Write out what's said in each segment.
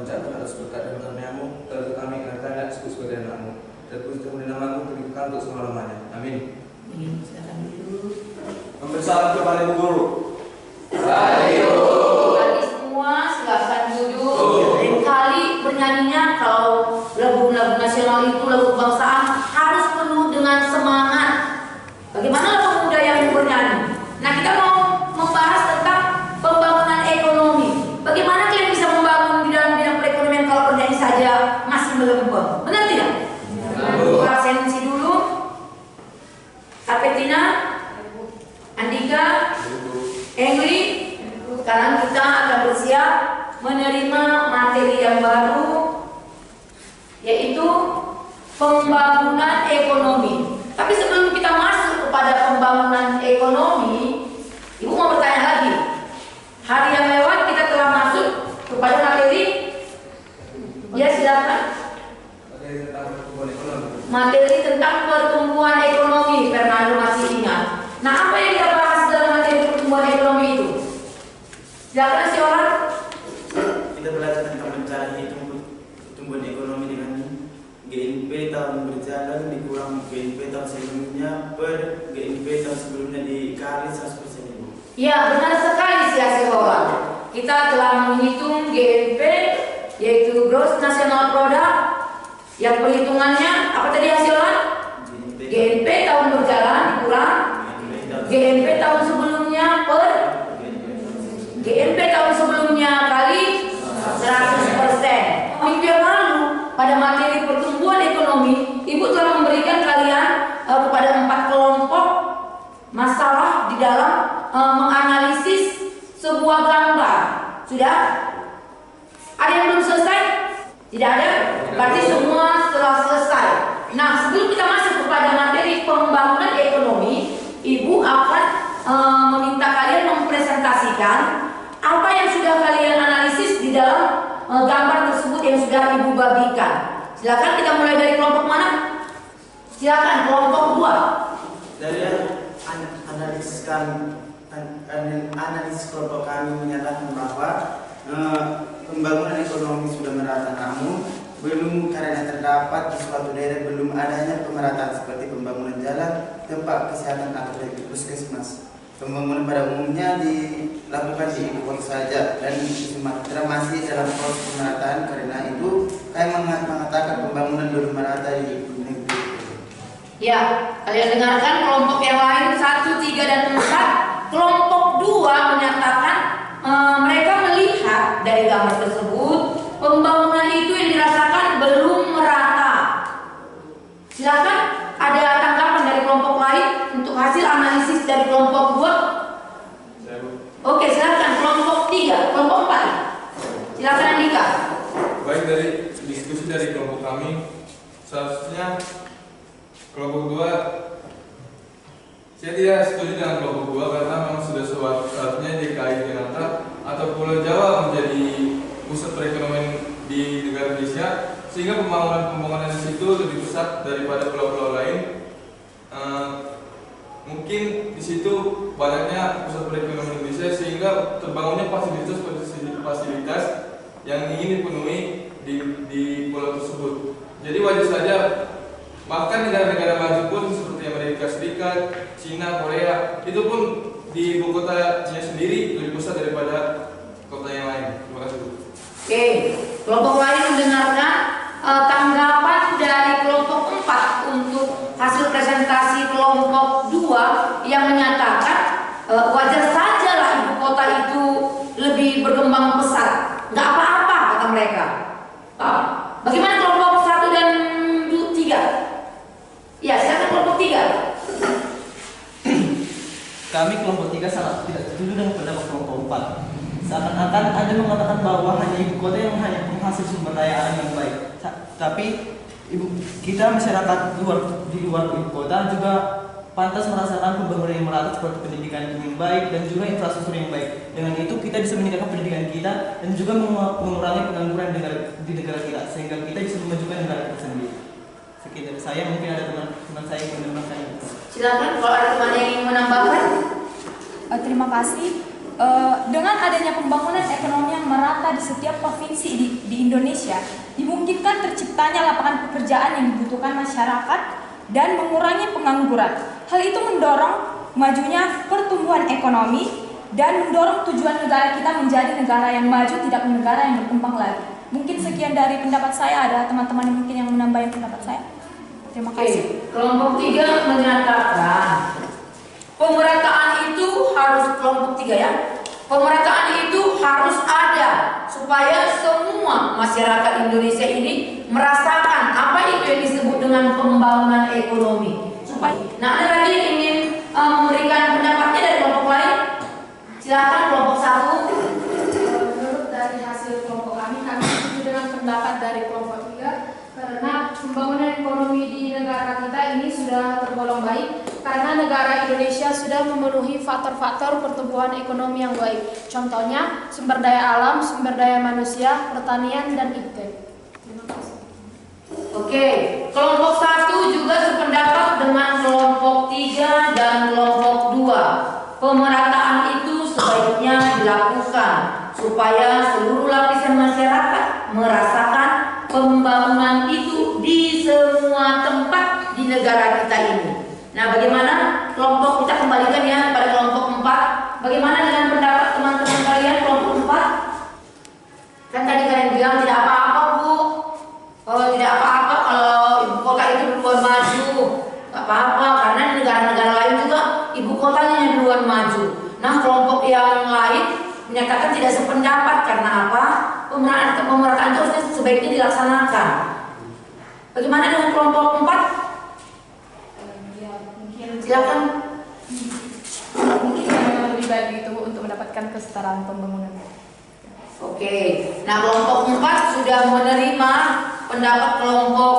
mengucapkan atas berkat dan karunia-Mu terhadap kami karena kami disebut sebagai anak-Mu. Dan puji dan nama-Mu diberikan untuk selama-lamanya. Amin. Silakan dulu. Memberi salam kepada Ibu Guru. Ayo. Tadi semua silakan duduk. Lain kali bernyanyinya kalau lagu-lagu nasional itu lagu kebangsaan harus penuh dengan semangat. Bagaimana pemuda yang bernyanyi? Nah, kita mau membahas tentang pembangunan ekonomi. Bagaimana kalian bisa membangun di dalam bidang perekonomian kalau bernyanyi saja masih melempem? Benar tidak? Absensi dulu. Apetina, Andika, Engli. Sekarang kita akan bersiap menerima materi yang baru, yaitu pembangunan ekonomi. Tapi sebelum kita masuk kepada pembangunan ekonomi, Ibu mau bertanya lagi. Hari yang lewat kita telah masuk kepada materi. Ya, silakan. Materi tentang pertumbuhan ekonomi. Fernando masih ingat. Nah, apa yang kita bahas dalam materi pertumbuhan ekonomi itu? Silakan si orang. Kita belajar tentang mencari hitung pertumbuhan ekonomi dengan GNP tahun berjalan dikurang GNP tahun sebelumnya per GNP tahun sebelumnya dikali 100%, Ibu. Ya, benar sekali si hasil orang. Kita telah menghitung GNP, yaitu Gross National Product, yang perhitungannya apa tadi hasilnya? GNP tahun berjalan dikurang GNP tahun sebelumnya per GNP tahun sebelumnya kali 100%. Minggu yang lalu pada materi pertumbuhan ekonomi, Ibu telah memberikan kalian kepada 4 kelompok masalah di dalam menganalisis sebuah gambar. Sudah? Ada yang belum selesai? Tidak ada? Berarti semua telah selesai. Nah, sebelum kita masuk kepada materi pembangunan ekonomi, Ibu akan meminta kalian mempresentasikan apa yang sudah kalian analisis di dalam gambar tersebut yang sudah Ibu bagikan. Silakan, kita mulai dari kelompok mana? Silakan, kelompok 2. Dari analisis kelompok kami menyatakan bahwa pembangunan ekonomi sudah merata, namun belum karena terdapat di suatu daerah belum adanya pemerataan seperti pembangunan jalan, tempat kesehatan atau puskesmas. Pembangunan pada umumnya dilakukan di ibu kota saja dan di Sumatera masih dalam proses pemerataan. Karena itu kami mengatakan pembangunan belum merata di negeri. Ya, kalian dengarkan kelompok yang lain 1, 3, dan 4. Kelompok 2 menyatakan mereka melihat dari gambar tersebut pembangunan itu yang dirasakan belum merata. Silakan, ada tanggapan dari kelompok lain untuk hasil analisis dari kelompok 2? Oke, silakan kelompok 3, kelompok 4. Silakan Andika. Baik, dari diskusi dari kelompok kami, seharusnya kelompok 2, saya tidak setuju dengan kelompok 2 karena memang sudah seharusnya DKI Jakarta atau Pulau Jawa menjadi pusat perekonomian di negara Indonesia, sehingga pembangunan di situ lebih besar daripada pulau-pulau lain. Mungkin di situ banyaknya pusat perekonomian Indonesia sehingga terbangunnya fasilitas yang ingin dipenuhi di pulau tersebut. Jadi wajar saja, bahkan negara-negara maju pun seperti Amerika Serikat, Cina, Korea, itu pun di ibu kotanya sendiri lebih besar daripada kota yang lain. Terima kasih, Bu. Oke, kelompok lain mendengarkan tanggapan dari kelompok 4 untuk hasil presentasi kelompok 2 yang menyatakan wajar saja lah ibu kota itu lebih berkembang pesat, nggak apa-apa kata mereka. Bagaimana kelompok 1 dan 3? Ya, silakan kelompok 3. Kami kelompok 3 sangat tidak setuju dengan pendapat kelompok 4. Seakan-akan Anda mengatakan bahwa hanya ibu kota yang hanya menghasil sumber daya alam yang baik. Tapi kita masyarakat di luar ibu kota juga pantas merasakan pembangunan yang merata seperti pendidikan yang baik dan juga infrastruktur yang baik. Dengan itu kita bisa meningkatkan pendidikan kita dan juga mengurangi pengangguran di negara kita, sehingga kita bisa memajukan negara kita sendiri. Sekian dari saya, mungkin ada teman saya yang menambahkan. Silakan kalau ada teman yang ingin menambahkan. Terima kasih. Dengan adanya pembangunan ekonomi yang merata di setiap provinsi di Indonesia, dimungkinkan terciptanya lapangan pekerjaan yang dibutuhkan masyarakat dan mengurangi pengangguran. Hal itu mendorong majunya pertumbuhan ekonomi dan mendorong tujuan negara kita menjadi negara yang maju, tidak negara yang berkembang lagi. Mungkin sekian dari pendapat saya. Ada teman-teman yang mungkin yang menambahkan pendapat saya? Terima kasih. Kelompok 3 menyatakan pemerataan itu harus, kelompok 3 ya, pemerataan itu harus ada supaya semua masyarakat Indonesia ini merasakan apa itu yang disebut dengan pembangunan ekonomi. Nah, ada lagi yang ingin memberikan pendapatnya dari kelompok lain? Silakan kelompok 1. Menurut dari hasil kelompok kami setuju dengan pendapat dari kelompok 3 karena pembangunan ekonomi di negara kita ini sudah tergolong baik karena negara Indonesia sudah memenuhi faktor-faktor pertumbuhan ekonomi yang baik. Contohnya sumber daya alam, sumber daya manusia, pertanian, dan iptek. Terima kasih. Oke, kelompok 1 juga sependapat dengan kelompok 3 dan kelompok 2. Pemerataan itu sebaiknya dilakukan supaya seluruh lapisan masyarakat merasakan pembangunan itu di semua tempat di negara kita ini. Nah, bagaimana kelompok, kita kembalikan ya pada kelompok 4. Bagaimana dengan pendapat teman-teman kalian kelompok 4? Kan tadi kalian bilang tidak apa-apa, Bu. Oh, tidak apa-apa kalau ibu kota itu duluan maju. Gak apa-apa, karena di negara-negara lain juga ibu kotanya yang duluan maju. Nah, kelompok yang lain menyatakan tidak sependapat karena apa? Pemerataan itu harusnya sebaiknya dilaksanakan. Bagaimana dengan kelompok 4? Ya, mungkin Silakan. yang lebih baik itu untuk mendapatkan kesetaraan pembangunan. Oke, nah kelompok 4 sudah menerima pendapat kelompok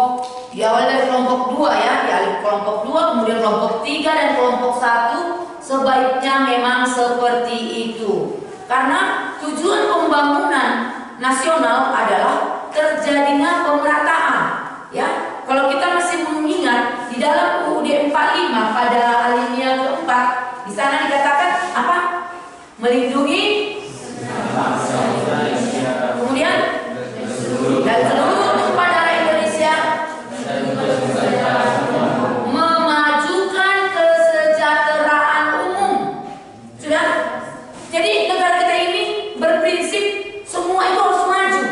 di awal dari kelompok 2 ya, di kelompok 2, kemudian kelompok 3 dan kelompok 1 sebaiknya memang seperti itu. Karena tujuan pembangunan nasional adalah terjadinya pemerataan. Ya, kalau kita masih mengingat di dalam UUD 45 pada alinea keempat, di sana dikatakan apa? Melindungi, kemudian dan seluruh tumpah darah Indonesia, memajukan kesejahteraan umum. Sudah? Jadi negara kita ini berprinsip semua itu harus maju,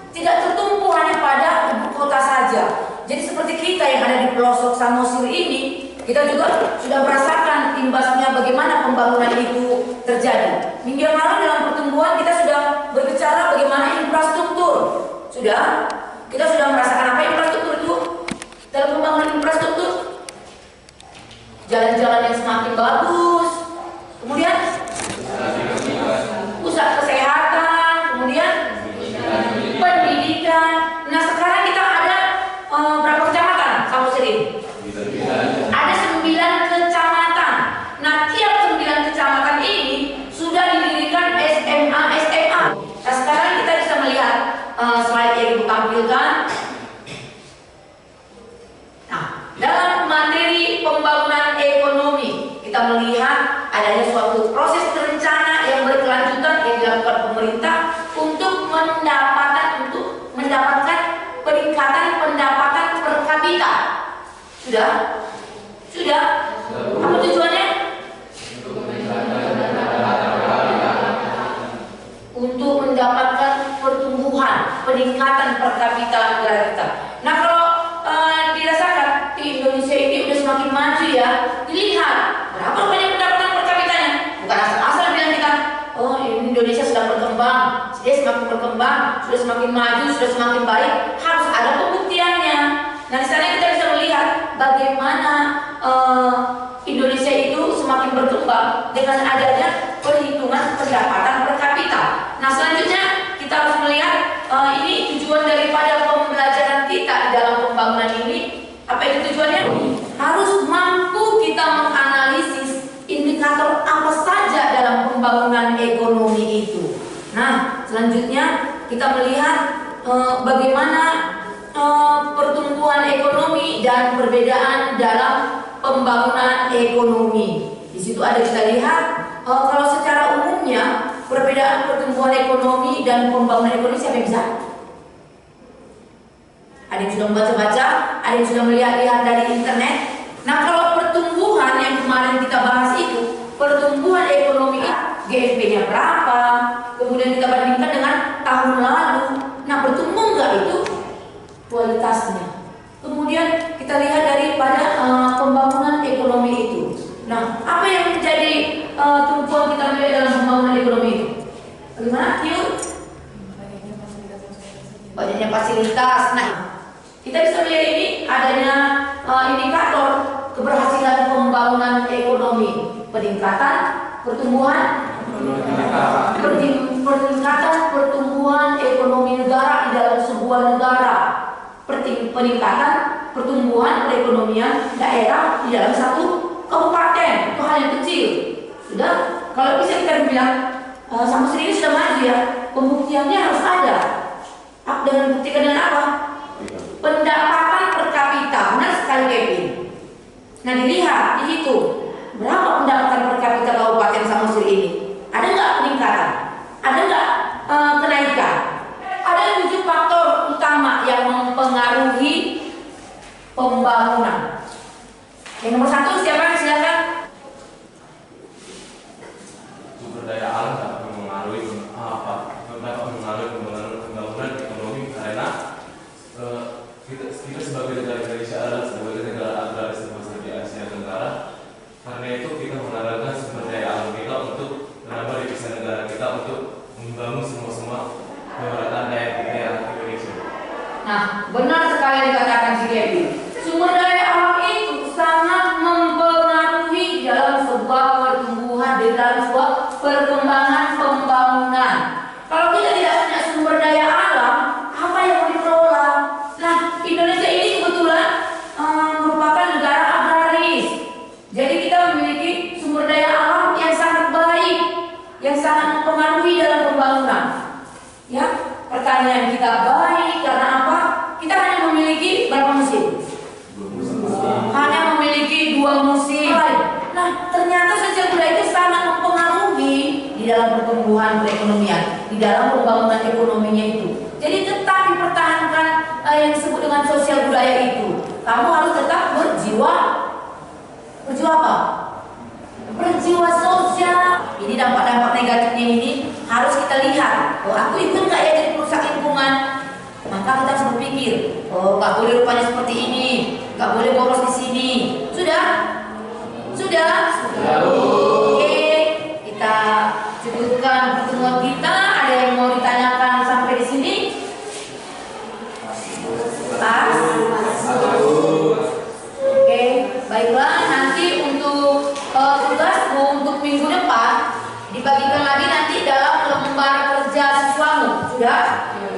tidak tertumpu hanya pada ibu kota saja. Jadi seperti kita yang ada di pelosok Samosir ini, kita juga sudah merasakan imbasnya bagaimana pembangunan itu terjadi. Minggu yang lalu dalam pertumbuhan kita sudah berbicara bagaimana infrastruktur. Sudah? Kita sudah merasakan apa infrastruktur itu? Dalam pembangunan infrastruktur, jalan-jalan yang semakin bagus, kemudian pusat kesehatan, kemudian pendidikan. Nah, sekarang kita ada berapa kecamatan Samosir ini? Ada 9 kecamatan. Nah, tiap 9 kecamatan ini sudah didirikan SMA. Nah, sekarang kita bisa melihat slide yang ibu tampilkan. Nah, dalam materi pembangunan ekonomi, kita melihat adanya suatu proses rencana yang berkelanjutan yang dilakukan pemerintah untuk mendapatkan peningkatan pendapatan per kapita. Sudah? Apa tujuannya? Untuk mendapatkan pertumbuhan, peningkatan per kapita negara kita. Nah, kalau dirasakan di Indonesia ini udah semakin maju ya, dilihat berapa banyak pendapatan per kapitanya. Bukan asal-asal bilang kita, oh Indonesia sedang berkembang, dia semakin berkembang, sudah semakin maju, sudah semakin baik. Harus ada pembuktiannya. Nah, di sana kita bisa melihat bagaimana Indonesia itu semakin berkembang dengan adanya perhitungan pendapatan per kapita. Nah, selanjutnya kita harus melihat ini tujuan daripada pembelajaran kita di dalam pembangunan ini. Apa itu tujuannya? Harus mampu kita menganalisis indikator apa saja dalam pembangunan ekonomi itu. Nah, selanjutnya kita melihat bagaimana pertumbuhan ekonomi dan perbedaan dalam pembangunan ekonomi. Di situ ada kita lihat kalau secara umumnya perbedaan pertumbuhan ekonomi dan pembangunan ekonomi siapa yang bisa? Ada yang sudah membaca-baca, ada yang sudah melihat-lihat dari internet. Nah, kalau pertumbuhan yang kemarin kita bahas itu, pertumbuhan ekonomi GNP-nya berapa, kemudian kita bandingkan dengan tahun lalu. Nah, bertumbuh nggak itu kualitasnya. Kemudian kita lihat daripada pembangunan ekonomi itu. Nah, apa yang menjadi tumpuan kita melihat dalam pembangunan ekonomi itu? Bagaimana? Yuk. Banyaknya fasilitas. Nah, kita bisa melihat ini adanya indikator keberhasilan pembangunan ekonomi, peningkatan pertumbuhan, peningkatan pertumbuhan ekonomi negara di dalam sebuah negara, peningkatan pertumbuhan perekonomian daerah di dalam satu kabupaten. Itu hal yang kecil. Sudah, kalau bisa kita bilang Samsuri ini sudah maju ya, pembuktiannya harus ada. Dengan buktikan dengan apa? Pendapatan per kapita. Benar sekali Kevin. Nah, dilihat, dihitung berapa pendapatan per kapita Kabupaten Samosir ini. Ada nggak peningkatan? Ada nggak kenaikan? Ada 7 faktor utama yang mempengaruhi pembangunan. Yang nomor 1 siapa? Silakan. Sumber daya alam dapat mengaruhi pembangunan ekonomi karena kita sebagai negara Indonesia adalah sebagai negara agraris terbesar di Asia Tenggara. Karena itu kita mengandalkan sumber daya alam kita untuk menambah devisa negara kita untuk membangun semua keberadaan daerah Indonesia. Nah, benar sekali yang dikatakan si Kevin. Sumber daya alam itu sangat mempengaruhi dalam sebuah pertumbuhan, di dalam sebuah perkembangan pembangunan. Kalau kita tidak punya sumber daya alam, apa yang mau dikelola? Nah, Indonesia ini kebetulan merupakan negara agraris. Jadi kita memiliki sumber daya alam yang sangat baik, yang sangat mempengaruhi dalam pembangunan. Ya, pertanian kita baik karena apa? Kita hanya memiliki berapa musim? Hanya memiliki 2 musim. Nah, ternyata sosial budaya itu sangat mempengaruhi di dalam pertumbuhan perekonomian, di dalam pembangunan ekonominya itu. Jadi tetap dipertahankan yang disebut dengan sosial budaya itu. Kamu harus tetap berjiwa apa? Berjiwa sosial. Ini dampak-dampak negatifnya ini harus kita lihat. Oh, aku ikut nggak ya jadi perusak lingkungan? Maka kita harus berpikir, oh nggak boleh rupanya seperti ini, nggak boleh boros di sini. Sudah? Oke, kita cukupkan pertemuan kita. Ada yang mau ditanyakan sampai di sini? Pas? Oke, baiklah. Nanti untuk tugasmu untuk minggu depan dibagikan lagi nanti dalam lembar kerja siswamu. Sudah?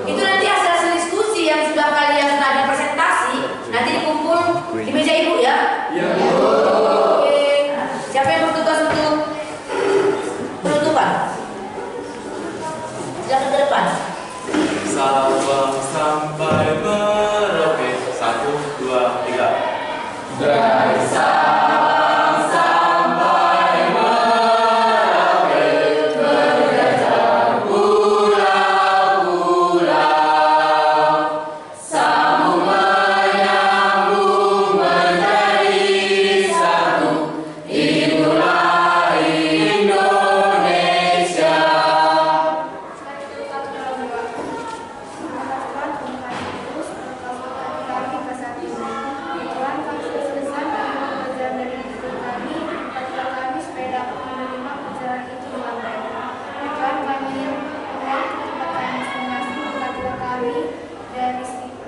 Itu nanti hasil diskusi yang sudah kalian tadi presentasi nanti dikumpul di meja ibu ya. Iya. Oke. Siapa yang bertugas untuk penutupan? Silakan ke depan. Sabang sampai Merauke. 1, 2, 3. Dari Sabang sampai Merauke, berjajar pulau-pulau, sambung menyambung menjadi satu. Itulah Indonesia.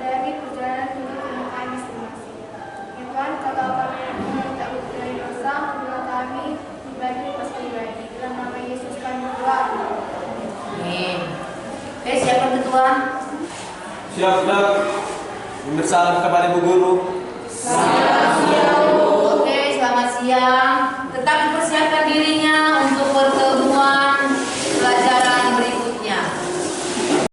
dari perjalanan hidup mereka masing-masing. Ya Tuhan, kalau kami minta bukti dari dosa, ampunilah kami pribadi pas pribadi. Dalam nama Yesus kami berdoa. Amin. Oke, siapa ketua? Siap, Dok. Bersalam kepada Ibu Guru. Selamat siang. Oke, selamat siang.